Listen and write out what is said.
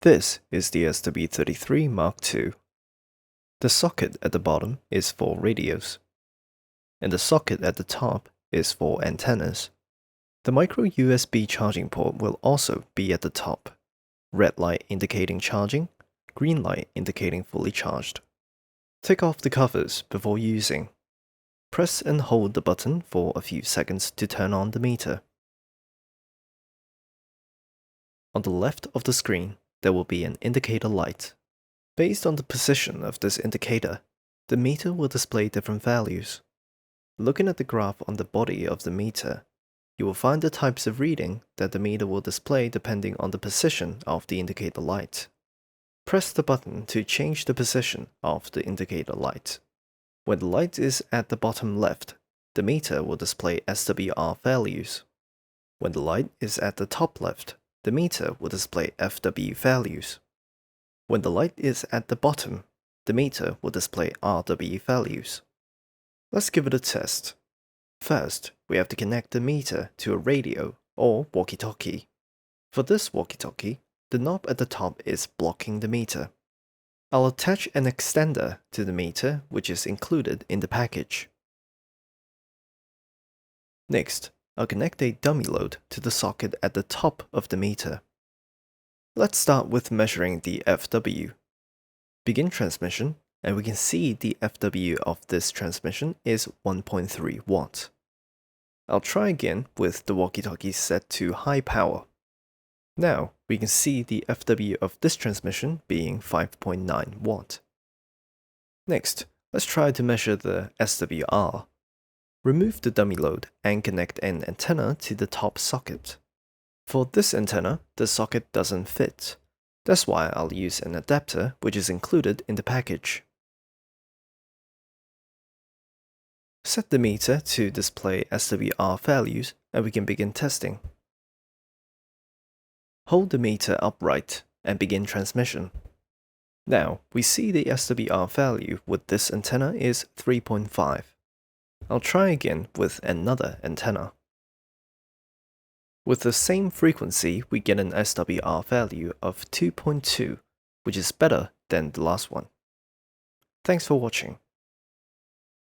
This is the SW33 Mark II. The socket at the bottom is for radios, and the socket at the top is for antennas. The micro USB charging port will also be at the top. Red light indicating charging, green light indicating fully charged. Take off the covers before using. Press and hold the button for a few seconds to turn on the meter. On the left of the screen, there will be an indicator light. Based on the position of this indicator, the meter will display different values. Looking at the graph on the body of the meter, you will find the types of reading that the meter will display depending on the position of the indicator light. Press the button to change the position of the indicator light. When the light is at the bottom left, the meter will display SWR values. When the light is at the top left, the meter will display FW values. When the light is at the bottom, the meter will display RW values. Let's give it a test. First, we have to connect the meter to a radio or walkie-talkie. For this walkie-talkie, the knob at the top is blocking the meter. I'll attach an extender to the meter, which is included in the package. Next, I'll connect a dummy load to the socket at the top of the meter. Let's start with measuring the FW. Begin transmission, and we can see the FW of this transmission is 1.3 watts. I'll try again with the walkie-talkie set to high power. Now, we can see the FW of this transmission being 5.9 watt. Next, let's try to measure the SWR. Remove the dummy load and connect an antenna to the top socket. For this antenna, the socket doesn't fit. That's why I'll use an adapter which is included in the package. Set the meter to display SWR values and we can begin testing. Hold the meter upright and begin transmission. Now, we see the SWR value with this antenna is 3.5. I'll try again with another antenna. With the same frequency, we get an SWR value of 2.2, which is better than the last one. Thanks for watching.